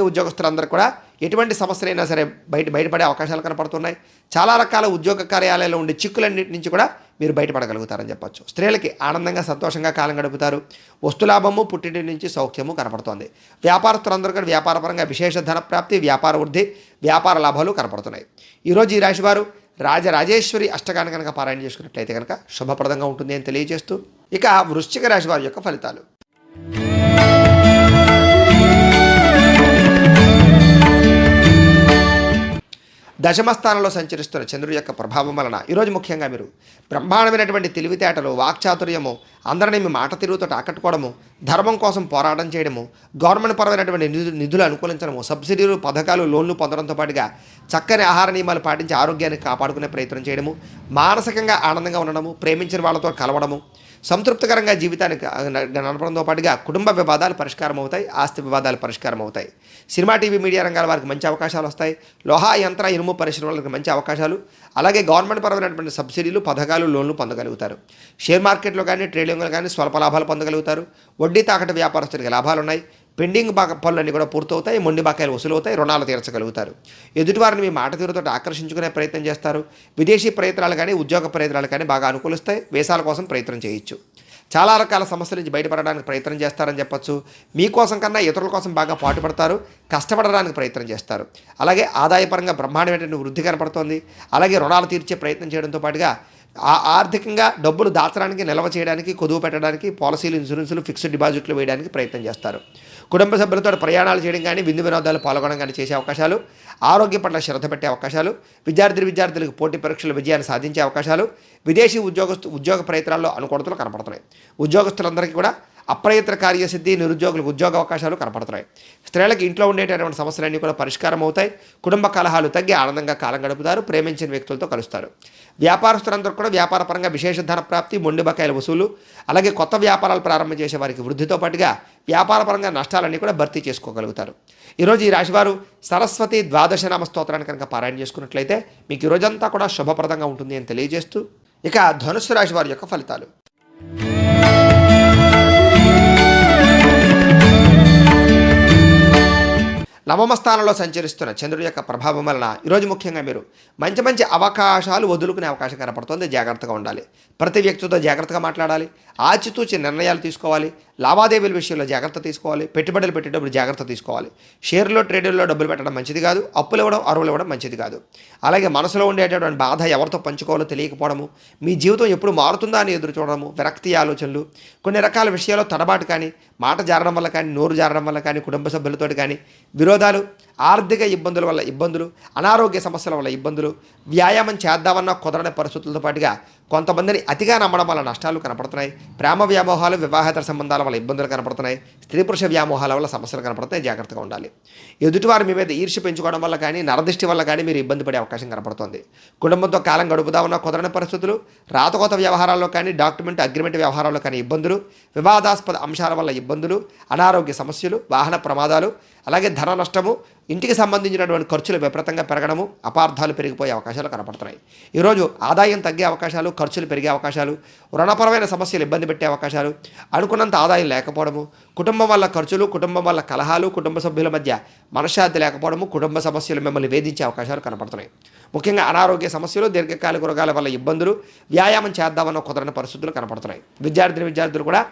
ఉద్యోగస్తులందరూ కూడా ఎటువంటి సమస్యలైనా సరే బయటపడే అవకాశాలు కనపడుతున్నాయి. చాలా రకాల ఉద్యోగ కార్యాలయాల్లో ఉండే చిక్కులన్నింటి నుంచి కూడా మీరు బయటపడగలుగుతారని చెప్పొచ్చు. స్త్రీలకి ఆనందంగా, సంతోషంగా కాలం గడుపుతారు. వస్తులాభము, పుట్టింటి నుంచి సౌఖ్యము కనపడుతోంది. వ్యాపారస్తులందరూ కూడా వ్యాపారపరంగా విశేష ధన ప్రాప్తి, వ్యాపార వృద్ధి, వ్యాపార లాభాలు కనపడుతున్నాయి. ఈరోజు ఈ రాశివారు రాజరాజేశ్వరి అష్టకాన్ని కనుక పారాయణ చేసుకున్నట్లయితే కనుక శుభప్రదంగా ఉంటుంది అని తెలియజేస్తూ, ఇక వృశ్చిక రాశి వారి యొక్క ఫలితాలు. దశమ స్థానంలో సంచరిస్తున్న చంద్రుడి యొక్క ప్రభావం వలన ఈరోజు ముఖ్యంగా మీరు బ్రహ్మాండమైనటువంటి తెలివితేటలు, వాక్చాతుర్యము, అందరినీ మీ మాట తిరుగుతో ఆకట్టుకోవడము, ధర్మం కోసం పోరాటం చేయడము, గవర్నమెంట్ పరమైనటువంటి నిధులు అనుకూలించడము, సబ్సిడీలు, పథకాలు, లోన్లు పొందడంతో పాటుగా చక్కని ఆహార నియమాలు పాటించి ఆరోగ్యాన్ని కాపాడుకునే ప్రయత్నం చేయడము, మానసికంగా ఆనందంగా ఉండడము, ప్రేమించిన వాళ్ళతో కలవడము, సంతృప్తికరంగా జీవితానికి నడపడంతో పాటుగా కుటుంబ వివాదాలు పరిష్కారం అవుతాయి. ఆస్తి వివాదాలు పరిష్కారం అవుతాయి. సినిమా, టీవీ, మీడియా రంగాల వారికి మంచి అవకాశాలు వస్తాయి. లోహ, యంత్ర, ఇనుము పరిశ్రమలకు మంచి అవకాశాలు, అలాగే గవర్నమెంట్ పరమైనటువంటి సబ్సిడీలు, పథకాలు, లోన్లు పొందగలుగుతారు. షేర్ మార్కెట్లో కానీ, ట్రేడింగ్లో కానీ స్వల్ప లాభాలు పొందగలుగుతారు. వడ్డీ తాకట్టు వ్యాపారస్తులకి లాభాలు ఉన్నాయి. పెండింగ్ పనులన్నీ కూడా పూర్తవుతాయి. మొండి బాకాయలు వసూలవుతాయి. రుణాలు తీర్చగలుగుతారు. ఎదుటివారిని మీ మాట తీరుతో ఆకర్షించుకునే ప్రయత్నం చేస్తారు. విదేశీ ప్రయత్నాలు కానీ, ఉద్యోగ ప్రయత్నాలు కానీ బాగా అనుకూలిస్తాయి. వేసాల కోసం ప్రయత్నం చేయొచ్చు. చాలా రకాల సమస్యల నుంచి బయటపడడానికి ప్రయత్నం చేస్తారని చెప్పొచ్చు. మీకోసం కన్నా ఇతరుల కోసం బాగా పాటుపడతారు. కష్టపడడానికి ప్రయత్నం చేస్తారు. అలాగే ఆదాయపరంగా బ్రహ్మాండమైనటువంటి వృద్ధి కనపడుతోంది. అలాగే రుణాలు తీర్చే ప్రయత్నం చేయడంతో పాటుగా ఆర్థికంగా డబ్బులు దాచడానికి, నిల్వ చేయడానికి, కొదువు పెట్టడానికి పాలసీలు, ఇన్సూరెన్సులు, ఫిక్స్డ్ డిపాజిట్లు వేయడానికి ప్రయత్నం చేస్తారు. కుటుంబ సభ్యులతో ప్రయాణాలు చేయడం కానీ, విందు వినోదాలు పాల్గొనడం కానీ చేసే అవకాశాలు, ఆరోగ్యం పట్ల శ్రద్ధ పెట్టే అవకాశాలు, విద్యార్థులకు పోటీ పరీక్షల విజయాన్ని సాధించే అవకాశాలు, విదేశీ ఉద్యోగ ప్రయత్నాల్లో అనుకూలతలు కనపడుతున్నాయి. ఉద్యోగస్తులందరికీ కూడా అప్రయత్న కార్యసిద్ధి, నిరుద్యోగులకు ఉద్యోగ అవకాశాలు కనపడుతున్నాయి. స్త్రీలకు ఇంట్లో ఉండేటటువంటి సమస్యలన్నీ కూడా పరిష్కారం అవుతాయి. కుటుంబ కలహాలు తగ్గి ఆనందంగా కాలం గడుపుతారు. ప్రేమించిన వ్యక్తులతో కలుస్తారు. వ్యాపారస్తులందరూ కూడా వ్యాపారపరంగా విశేష ధన ప్రాప్తి, మొండి బకాయిల వసూలు, అలాగే కొత్త వ్యాపారాలు ప్రారంభం చేసే వారికి వృద్ధితో పాటుగా వ్యాపారపరంగా నష్టాలన్నీ కూడా భర్తీ చేసుకోగలుగుతారు. ఈరోజు ఈ రాశివారు సరస్వతి ద్వాదశనామ స్తోత్రాన్ని కనుక పారాయణ చేసుకున్నట్లయితే మీకు ఈ రోజంతా కూడా శుభప్రదంగా ఉంటుంది అని తెలియజేస్తూ, ఇక ధనుస్సు రాశి వారి యొక్క ఫలితాలు. నవమ స్థానంలో సంచరిస్తున్న చంద్రుడి యొక్క ప్రభావం వలన ఈరోజు ముఖ్యంగా మీరు మంచి అవకాశాలు వదులుకునే అవకాశం కనపడుతుంది. జాగ్రత్తగా ఉండాలి. ప్రతి వ్యక్తితో జాగ్రత్తగా మాట్లాడాలి. ఆచితూచి నిర్ణయాలు తీసుకోవాలి. లావాదేవీల విషయంలో జాగ్రత్త తీసుకోవాలి. పెట్టుబడులు పెట్టేటప్పుడు జాగ్రత్త తీసుకోవాలి. షేర్లో, ట్రేడింగ్లో డబ్బులు పెట్టడం మంచిది కాదు. అప్పులు ఇవ్వడం, అరువులు ఇవ్వడం మంచిది కాదు. అలాగే మనసులో ఉండేటటువంటి బాధ ఎవరితో పంచుకోవాలో తెలియకపోవడము, మీ జీవితం ఎప్పుడు మారుతుందా అని ఎదురు చూడడము, విరక్తి ఆలోచనలు, కొన్ని రకాల విషయాల్లో తడబాటు కానీ, మాట జారడం వల్ల కానీ, నోరు జారడం వల్ల కానీ, కుటుంబ సభ్యులతో కానీ విరోధాలు, ఆర్థిక ఇబ్బందుల వల్ల ఇబ్బందులు, అనారోగ్య సమస్యల వల్ల ఇబ్బందులు, వ్యాయామం చేద్దామన్న కుదరని పరిస్థితులతో పాటుగా కొంతమందిని అతిగా నమ్మడం వల్ల నష్టాలు కనపడుతున్నాయి. ప్రేమ వ్యామోహాలు, వివాహేతర సంబంధాల వల్ల ఇబ్బందులు కనపడుతున్నాయి. స్త్రీ పురుష వ్యామోహాల వల్ల సమస్యలు కనపడుతున్నాయి. జాగ్రత్తగా ఉండాలి. ఎదుటివారు మీ మీద ఈర్ష్య పెంచుకోవడం వల్ల కానీ, నరదృష్టి వల్ల కానీ మీరు ఇబ్బంది పడే అవకాశం కనపడుతుంది. కుటుంబంతో కాలం గడుపుదామన్న కుదరని పరిస్థితులు, రాతకోత వ్యవహారాల్లో కానీ, డాక్యుమెంట్ అగ్రిమెంట్ వ్యవహారాల్లో కానీ ఇబ్బందులు, వివాదాస్పద అంశాల వల్ల ఇబ్బందులు, అనారోగ్య సమస్యలు, వాహన ప్రమాదాలు, అలాగే ధన నష్టము, ఇంటికి సంబంధించినటువంటి ఖర్చులు విపరీతంగా పెరగడము, అపార్థాలు పెరిగిపోయే అవకాశాలు కనపడుతున్నాయి. ఈరోజు ఆదాయం తగ్గే అవకాశాలు, ఖర్చులు పెరిగే అవకాశాలు, రుణపరమైన సమస్యలు ఇబ్బంది పెట్టే అవకాశాలు, అనుకున్నంత ఆదాయం లేకపోవడము, కుటుంబం వల్ల ఖర్చులు, కుటుంబం వల్ల కలహాలు, కుటుంబ సభ్యుల మధ్య మనశ్శాంతి లేకపోవడము, కుటుంబ సమస్యలు మిమ్మల్ని వేధించే అవకాశాలు కనపడుతున్నాయి. ముఖ్యంగా అనారోగ్య సమస్యలు, దీర్ఘకాలిక రోగాల వల్ల ఇబ్బందులు, వ్యాయామం చేద్దామన్న కుదరని పరిస్థితులు కనపడుతున్నాయి. విద్యార్థులు కూడా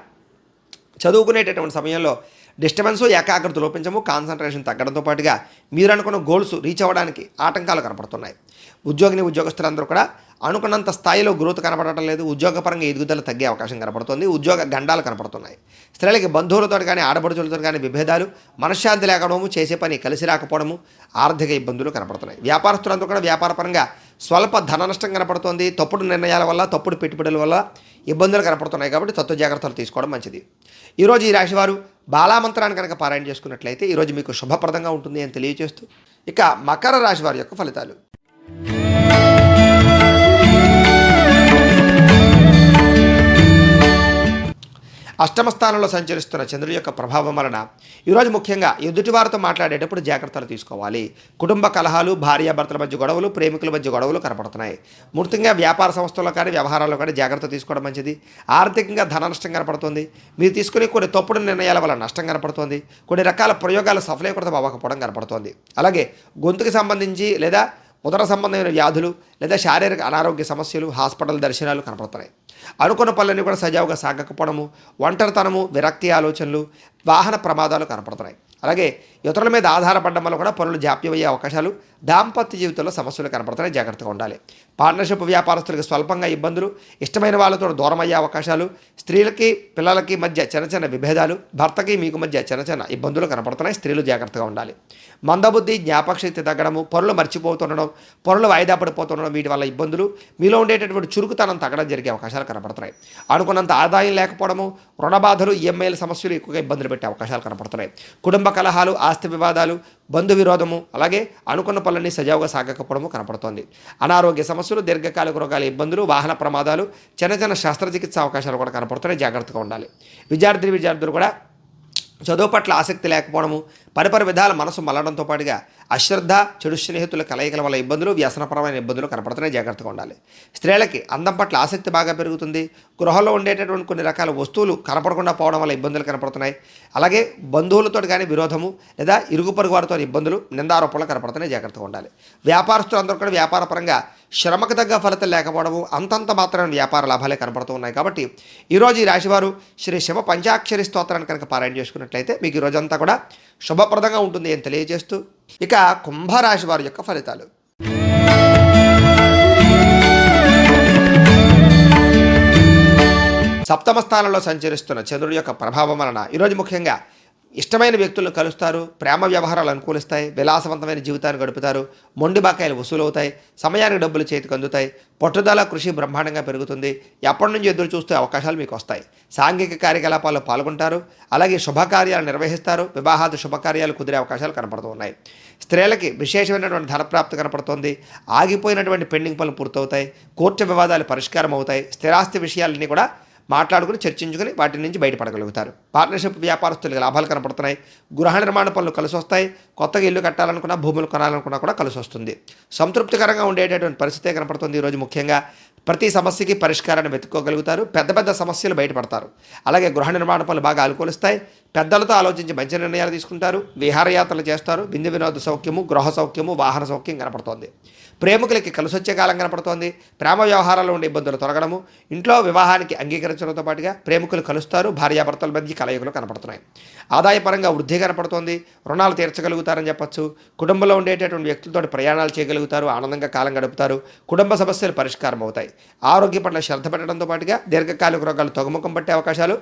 చదువుకునేటటువంటి సమయంలో డిస్టర్బెన్స్, ఏకాగ్రత లోపించము, కాన్సన్ట్రేషన్ తగ్గడంతో పాటుగా మీరు అనుకున్న గోల్స్ రీచ్ అవ్వడానికి ఆటంకాలు కనపడుతున్నాయి. ఉద్యోగస్తులందరూ కూడా అనుకున్నంత స్థాయిలో గ్రోత్ కనపడటం లేదు. ఉద్యోగపరంగా ఎదుగుదల తగ్గే అవకాశం కనపడుతుంది. ఉద్యోగ గండాలు కనపడుతున్నాయి. స్త్రీలకి బంధువులతో కానీ ఆడపడుచులతో కానీ విభేదాలు, మనశ్శాంతి లేకపోవడము, చేసే పని కలిసి రాకపోవడము, ఆర్థిక ఇబ్బందులు కనపడుతున్నాయి. వ్యాపారస్తులందరూ కూడా వ్యాపారపరంగా స్వల్ప ధన నష్టం కనపడుతుంది. తప్పుడు నిర్ణయాల వల్ల, తప్పుడు పెట్టుబడుల వల్ల ఇబ్బందులు కనపడుతున్నాయి. కాబట్టి తత్వ జాగ్రత్తలు తీసుకోవడం మంచిది. ఈరోజు ఈ రాశివారు బాలామంత్రాన్ని కనుక పారాయణ చేసుకున్నట్లయితే ఈరోజు మీకు శుభప్రదంగా ఉంటుంది అని తెలియజేస్తూ, ఇక మకర రాశి వారి యొక్క ఫలితాలు. అష్టమ స్థానంలో సంచరిస్తున్న చంద్రుడి యొక్క ప్రభావం వలన ఈరోజు ముఖ్యంగా ఎదుటివారితో మాట్లాడేటప్పుడు జాగ్రత్తలు తీసుకోవాలి. కుటుంబ కలహాలు, భార్యాభర్తల మధ్య గొడవలు, ప్రేమికుల మధ్య గొడవలు కనపడుతున్నాయి. ముఖ్యంగా వ్యాపార సంస్థల్లో కానీ వ్యవహారాల్లో కానీ జాగ్రత్త తీసుకోవడం మంచిది. ఆర్థికంగా ధన నష్టం కనపడుతుంది. మీరు తీసుకునే కొన్ని తప్పుడు నిర్ణయాల వల్ల నష్టం కనపడుతుంది. కొన్ని రకాల ప్రయోగాలు సఫలీకృతం అవ్వకపోవడం కనపడుతుంది. అలాగే గొంతుకు సంబంధించి లేదా ఉదర సంబంధమైన వ్యాధులు లేదా శారీరక అనారోగ్య సమస్యలు, హాస్పిటల్ దర్శనాలు కనపడుతున్నాయి. అనుకున్న పనులన్నీ కూడా సజావుగా సాగకపోవడము, ఒంటరితనము, విరక్తి ఆలోచనలు, వాహన ప్రమాదాలు కనపడుతున్నాయి. అలాగే ఇతరుల మీద ఆధారపడడం వల్ల కూడా పనులు జాప్యమయ్యే అవకాశాలు, దాంపత్య జీవితంలో సమస్యలు కనపడుతున్నాయి. జాగ్రత్తగా ఉండాలి. పార్ట్నర్షిప్ వ్యాపారస్తులకు స్వల్పంగా ఇబ్బందులు, ఇష్టమైన వాళ్ళతో దూరం అయ్యే అవకాశాలు, స్త్రీలకి పిల్లలకి మధ్య చిన్న చిన్న విభేదాలు, భర్తకి మీకు మధ్య చిన్న చిన్న ఇబ్బందులు కనపడుతున్నాయి. స్త్రీలు జాగ్రత్తగా ఉండాలి. మందబుద్ధి, జ్ఞాపకశక్తి తగ్గడము, పనులు మర్చిపోతుండడం, పనులు వాయిదా పడిపోతుండడం, వీటి వల్ల ఇబ్బందులు, మీలో ఉండేటటువంటి చురుకుతనం తగ్గడం జరిగే అవకాశాలు కనపడుతున్నాయి. అనుకున్నంత ఆదాయం లేకపోవడము, రుణ బాధలు, ఈఎంఐల సమస్యలు ఎక్కువగా ఇబ్బందులు పెట్టే అవకాశాలు కనపడుతున్నాయి. కుటుంబ కలహాలు, ఆస్తి వివాదాలు, బంధు విరోధము, అలాగే అనుకున్న పనులన్నీ సజావుగా సాగకపోవడము కనపడుతోంది. అనారోగ్య సమస్యలు, దీర్ఘకాలిక రోగాల ఇబ్బందులు, వాహన ప్రమాదాలు, చిన్న చిన్న శస్త్రచికిత్స అవకాశాలు కూడా కనపడుతున్నాయి. జాగ్రత్తగా ఉండాలి. విద్యార్థులు కూడా చదువు పట్ల ఆసక్తి లేకపోవడము, పరిపరి విధాల మనసు మల్లడంతో పాటుగా అశ్రద్ధ, చెడు స్నేహితుల కలయికల వల్ల ఇబ్బందులు, వ్యసనపరమైన ఇబ్బందులు కనపడుతున్నాయి. జాగ్రత్తగా ఉండాలి. స్త్రీలకి అందం పట్ల ఆసక్తి బాగా పెరుగుతుంది. గృహంలో ఉండేటటువంటి కొన్ని రకాల వస్తువులు కనపడకుండా పోవడం వల్ల ఇబ్బందులు కనపడుతున్నాయి. అలాగే బంధువులతో కానీ విరోధము లేదా ఇరుగు పొరుగు వారితో ఇబ్బందులు, నిందారోపణలు కనపడుతున్నాయి. జాగ్రత్తగా ఉండాలి. వ్యాపారస్తులందరూ కూడా వ్యాపారపరంగా శ్రమకు తగ్గ ఫలితం లేకపోవడము, అంతంత మాత్రమే వ్యాపార లాభాలే కనపడుతూ ఉన్నాయి. కాబట్టి ఈరోజు ఈ రాశివారు శ్రీ శివ పంచాక్షరి స్తోత్రాన్ని కనుక పారాయణ చేసుకున్నట్లయితే మీకు ఈ రోజంతా కూడా శుభప్రదంగా ఉంటుంది అని తెలియజేస్తూ, ఇక కుంభరాశి వారి యొక్క ఫలితాలు. సప్తమ స్థానంలో సంచరిస్తున్న చంద్రుడి యొక్క ప్రభావం వలన ఈరోజు ముఖ్యంగా ఇష్టమైన వ్యక్తులను కలుస్తారు. ప్రేమ వ్యవహారాలు అనుకూలిస్తాయి. విలాసవంతమైన జీవితాన్ని గడుపుతారు. మొండి బాకాయలు వసూలవుతాయి. సమయానికి డబ్బులు చేతికి అందుతాయి. పట్టుదల, కృషి బ్రహ్మాండంగా పెరుగుతుంది. ఎప్పటి నుంచి ఎదురు చూస్తే అవకాశాలు మీకు వస్తాయి. సాంఘిక కార్యకలాపాల్లో పాల్గొంటారు. అలాగే శుభకార్యాలు నిర్వహిస్తారు. వివాహాది శుభకార్యాలు కుదిరే అవకాశాలు కనపడుతూ ఉన్నాయి. స్త్రీలకి విశేషమైనటువంటి ధనప్రాప్తి కనపడుతోంది. ఆగిపోయినటువంటి పెండింగ్ పనులు పూర్తవుతాయి. కోర్టు వివాదాలు పరిష్కారం అవుతాయి. స్థిరాస్తి విషయాలన్నీ కూడా మాట్లాడుకుని చర్చించుకుని వాటి నుంచి బయటపడగలుగుతారు. పార్ట్నర్షిప్ వ్యాపారస్తులకు లాభాలు కనపడుతున్నాయి. గృహ నిర్మాణ పనులు కలిసి వస్తాయి. కొత్తగా ఇల్లు కట్టాలనుకున్నా, భూములు కొనాలనుకున్నా కూడా కలిసి వస్తుంది. సంతృప్తికరంగా ఉండేటటువంటి పరిస్థితే కనపడుతుంది. ఈరోజు ముఖ్యంగా ప్రతి సమస్యకి పరిష్కారాన్ని వెతుక్కోగలుగుతారు. పెద్ద పెద్ద సమస్యలు బయటపడతారు. అలాగే గృహ నిర్మాణ పనులు బాగా అనుకూలిస్తాయి. పెద్దలతో ఆలోచించి మంచి నిర్ణయాలు తీసుకుంటారు. విహారయాత్రలు చేస్తారు. విందు వినోద సౌఖ్యము, గృహ సౌఖ్యము, వాహన సౌఖ్యం కనపడుతోంది. ప్రేమికులకి కలిసొచ్చే కాలం కనపడుతోంది. ప్రేమ వ్యవహారాల్లో ఉండే ఇబ్బందులు తొలగడము, ఇంట్లో వివాహానికి అంగీకరించడంతో పాటుగా ప్రేమికులు కలుస్తారు. భార్యాభర్తల మధ్య కలయికలు కనపడుతున్నాయి. ఆదాయపరంగా వృద్ధి కనపడుతోంది. రుణాలు తీర్చగలుగుతారని చెప్పచ్చు. కుటుంబంలో ఉండేటటువంటి వ్యక్తులతో ప్రయాణాలు చేయగలుగుతారు. ఆనందంగా కాలం గడుపుతారు. కుటుంబ సమస్యలు పరిష్కారం అవుతాయి. ఆరోగ్య పట్ల శ్రద్ధ పెట్టడంతో పాటుగా దీర్ఘకాలిక రోగాలు తగ్గుముఖం పట్టే అవకాశాలు.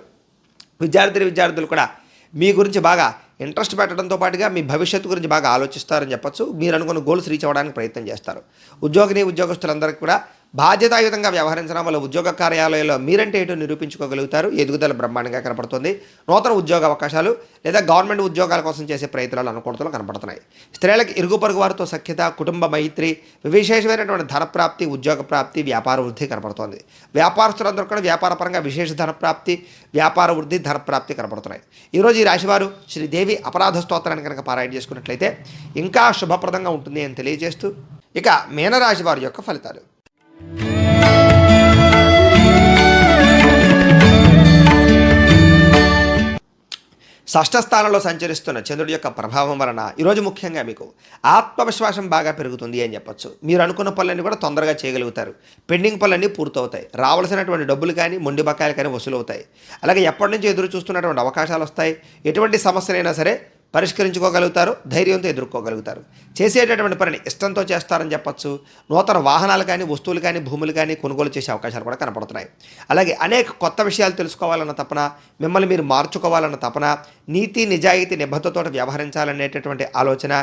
విద్యార్థులు కూడా మీ గురించి బాగా ఇంట్రెస్ట్ పెట్టడంతో పాటుగా మీ భవిష్యత్తు గురించి బాగా ఆలోచిస్తారని చెప్పచ్చు. మీరు అనుకున్న గోల్స్ రీచ్ అవ్వడానికి ప్రయత్నం చేస్తారు. ఉద్యోగస్తులందరికీ కూడా బాధ్యతాయుతంగా వ్యవహరించడం వల్ల ఉద్యోగ కార్యాలయంలో మీరంటే ఏంటో నిరూపించుకోగలుగుతారు. ఎదుగుదల బ్రహ్మాండంగా కనపడుతుంది. నూతన ఉద్యోగ అవకాశాలు లేదా గవర్నమెంట్ ఉద్యోగాల కోసం చేసే ప్రయత్నాలు అనుకూలతలు కనపడుతున్నాయి. స్త్రీలకు ఇరుగు పొరుగు వారితో సఖ్యత, కుటుంబ మైత్రి, విశేషమైనటువంటి ధనప్రాప్తి, ఉద్యోగ ప్రాప్తి, వ్యాపార వృద్ధి కనపడుతోంది. వ్యాపారస్తులందరూ కూడా వ్యాపారపరంగా విశేష ధనప్రాప్తి, వ్యాపార వృద్ధి, ధనప్రాప్తి కనపడుతున్నాయి. ఈరోజు ఈ రాశివారు శ్రీదేవి అపరాధ స్తోత్రాన్ని కనుక పారాయణ చేసుకున్నట్లయితే ఇంకా శుభప్రదంగా ఉంటుంది అని తెలియజేస్తూ, ఇక మీనరాశి వారి యొక్క ఫలితాలు. షష్ఠ స్థానంలో సంచరిస్తున్న చంద్రుడి యొక్క ప్రభావం వలన ఈరోజు ముఖ్యంగా మీకు ఆత్మవిశ్వాసం బాగా పెరుగుతుంది అని చెప్పొచ్చు. మీరు అనుకున్న పనులన్నీ కూడా తొందరగా చేయగలుగుతారు. పెండింగ్ పనులన్నీ పూర్తవుతాయి. రావాల్సినటువంటి డబ్బులు కానీ మొండి బకాయిలు కానీ వసూలవుతాయి. అలాగే ఎప్పటి నుంచో ఎదురు చూస్తున్నటువంటి అవకాశాలు వస్తాయి. ఎటువంటి సమస్యలైనా సరే పరిష్కరించుకోగలుగుతారు. ధైర్యంతో ఎదుర్కోగలుగుతారు. చేసేటటువంటి పనిని ఇష్టంతో చేస్తారని చెప్పచ్చు. నూతన వాహనాలు కానీ వస్తువులు కానీ భూములు కానీ కొనుగోలు చేసే అవకాశాలు కూడా కనపడుతున్నాయి. అలాగే అనేక కొత్త విషయాలు తెలుసుకోవాలన్న తపన, మిమ్మల్ని మీరు మార్చుకోవాలన్న తపన, నీతి నిజాయితీ నిబద్ధతతో వ్యవహరించాలనేటటువంటి ఆలోచన,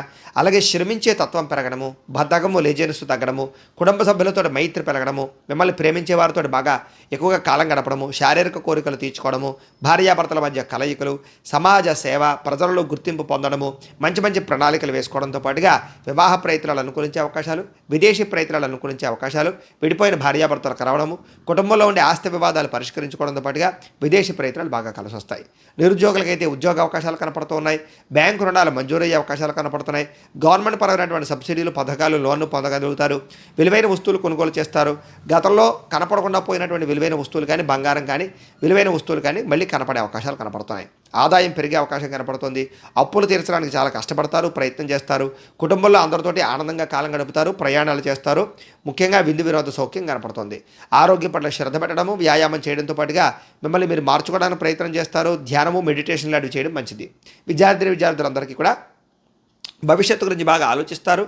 అలాగే శ్రమించే తత్వం పెరగడము, బద్ధకము లేజెనస్సు తగ్గడము, కుటుంబ సభ్యులతో మైత్రి పెరగడము, మిమ్మల్ని ప్రేమించే వారితో బాగా ఎక్కువగా కాలం గడపడము, శారీరక కోరికలు తీర్చుకోవడము, భార్యాభర్తల మధ్య కలయికలు, సమాజ సేవ, ప్రజలలో గుర్తింపు పొందడము, మంచి మంచి ప్రణాళికలు వేసుకోవడంతో పాటుగా వివాహ ప్రయత్నాలు అనుకూలించే అవకాశాలు, విదేశీ ప్రయత్నాలు అనుకూలించే అవకాశాలు, విడిపోయిన భార్యాభర్తలు కలవడము, కుటుంబంలో ఉండే ఆస్తి వివాదాలు పరిష్కరించుకోవడంతో పాటుగా విదేశీ ప్రయత్నాలు బాగా కలిసి వస్తాయి. నిరుద్యోగులకైతే ఉద్యోగ అవకాశాలు కనపడుతూ ఉన్నాయి. బ్యాంకు రుణాలు మంజూరయ్యే అవకాశాలు కనపడుతున్నాయి. గవర్నమెంట్ పరమైనటువంటి సబ్సిడీలు, పథకాలు, లోన్లు పొందగలుగుతారు. విలువైన వస్తువులు కొనుగోలు చేస్తారు. గతంలో కనపడకుండా పోయినటువంటి విలువైన వస్తువులు కానీ, బంగారం కానీ, విలువైన వస్తువులు కానీ మళ్ళీ కనపడే అవకాశాలు కనపడుతున్నాయి. ఆదాయం పెరిగే అవకాశం కనపడుతుంది. అప్పులు తీర్చడానికి చాలా కష్టపడతారు, ప్రయత్నం చేస్తారు. కుటుంబంలో అందరితోటి ఆనందంగా కాలం గడుపుతారు, ప్రయాణాలు చేస్తారు. ముఖ్యంగా విందు వినోద సౌఖ్యం కనపడుతుంది. ఆరోగ్యం పట్ల శ్రద్ధ పెట్టడము, వ్యాయామం చేయడంతో పాటుగా మిమ్మల్ని మీరు మార్చుకోవడానికి ప్రయత్నం చేస్తారు. ధ్యానము, మెడిటేషన్ లాంటివి చేయడం మంచిది. విద్యార్థులందరికీ కూడా భవిష్యత్తు గురించి బాగా ఆలోచిస్తారు.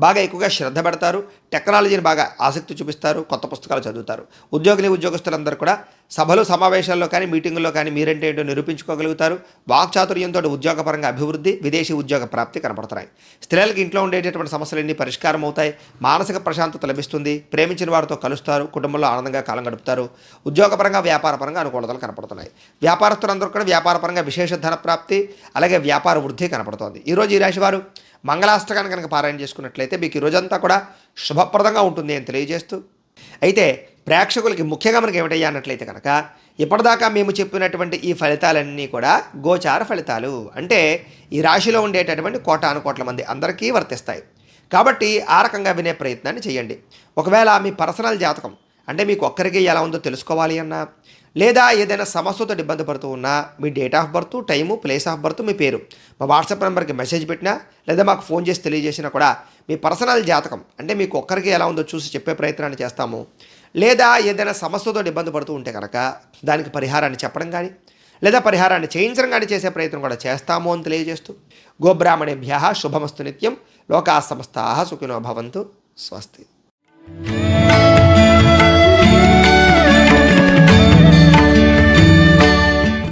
బాగా ఎక్కువగా శ్రద్ధ పెడతారు. టెక్నాలజీని బాగా ఆసక్తి చూపిస్తారు. కొత్త పుస్తకాలు చదువుతారు. ఉద్యోగులందరూ కూడా సభలు, సమావేశాల్లో కానీ, మీటింగుల్లో కానీ మీరంటే ఏంటో నిరూపించుకోగలుగుతారు. వాక్చాతుర్యంతో ఉద్యోగపరంగా అభివృద్ధి, విదేశీ ఉద్యోగ ప్రాప్తి కనపడుతున్నాయి. స్త్రీలకు ఇంట్లో ఉండేటటువంటి సమస్యలన్నీ పరిష్కారం అవుతాయి. మానసిక ప్రశాంతత లభిస్తుంది. ప్రేమించిన వారితో కలుస్తారు. కుటుంబంలో ఆనందంగా కాలం గడుపుతారు. ఉద్యోగపరంగా, వ్యాపారపరంగా అనుకూలతలు కనపడుతున్నాయి. వ్యాపారస్తులందరూ కూడా వ్యాపారపరంగా విశేష ధన ప్రాప్తి, అలాగే వ్యాపార వృద్ధి కనపడుతోంది. ఈరోజు ఈ రాశి వారు మంగళాష్టకాన్ని కనుక పారాయణ చేసుకున్నట్లయితే మీకు ఈ రోజంతా కూడా శుభప్రదంగా ఉంటుంది అని తెలియజేస్తూ, అయితే ప్రేక్షకులకి ముఖ్యంగా మనకి ఏమిటయ్యా అన్నట్లయితే కనుక ఇప్పటిదాకా మేము చెప్పినటువంటి ఈ ఫలితాలన్నీ కూడా గోచార ఫలితాలు. అంటే ఈ రాశిలో ఉండేటటువంటి కోటాను కోట్ల మంది అందరికీ వర్తిస్తాయి. కాబట్టి ఆ రకంగా వినే ప్రయత్నాన్ని చేయండి. ఒకవేళ మీ పర్సనల్ జాతకం అంటే మీకు ఒక్కరికి ఎలా ఉందో తెలుసుకోవాలి అన్నా, లేదా ఏదైనా సమస్యతో ఇబ్బంది పడుతూ ఉన్నా మీ date of birth, time, place of birth, మీ పేరు మా వాట్సాప్ నెంబర్కి మెసేజ్ పెట్టినా, లేదా మాకు ఫోన్ చేసి తెలియజేసినా కూడా మీ పర్సనల్ జాతకం అంటే మీకు ఒక్కరికి ఎలా ఉందో చూసి చెప్పే ప్రయత్నాన్ని చేస్తాము. లేదా ఏదైనా సమస్యతో ఇబ్బంది పడుతూ ఉంటే కనుక దానికి పరిహారాన్ని చెప్పడం కానీ, లేదా పరిహారాన్ని చేయించడం కానీ చేసే ప్రయత్నం కూడా చేస్తాము అని తెలియజేస్తూ, గోబ్రాహ్మణేభ్యః శుభమస్తు నిత్యం. లోకాః సమస్తాః సుఖినో భవంతు. స్వస్తి.